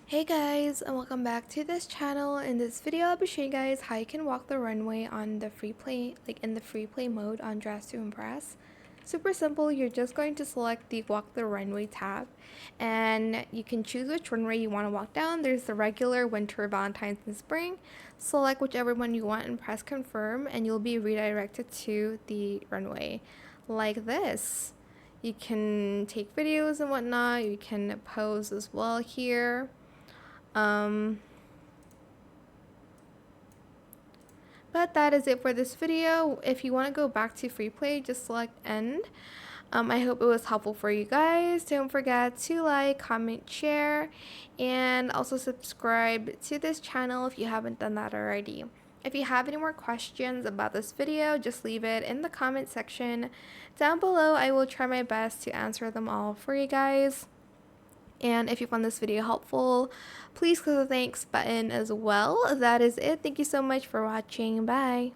Hey guys, and welcome back to this channel. In this video, I'll be showing you guys how you can walk the runway on the free play, like in the free play mode on Dress to Impress. Super simple. You're just going to select the walk the runway tab, and you can choose which runway you want to walk down. There's the regular, winter, Valentine's, and spring. Select whichever one you want and press confirm, and you'll be redirected to the runway like this. You can take videos and whatnot. You can pose as well here. But that is it for this video. If you want to go back to free play, just select end. I hope it was helpful for you guys. Don't forget to like, comment, share, and also subscribe to this channel if you haven't done that already. If you have any more questions about this video, just leave it in the comment section down below. I will try my best to answer them all for you guys. And if you found this video helpful, please click the thanks button as well. That is it. Thank you so much for watching. Bye.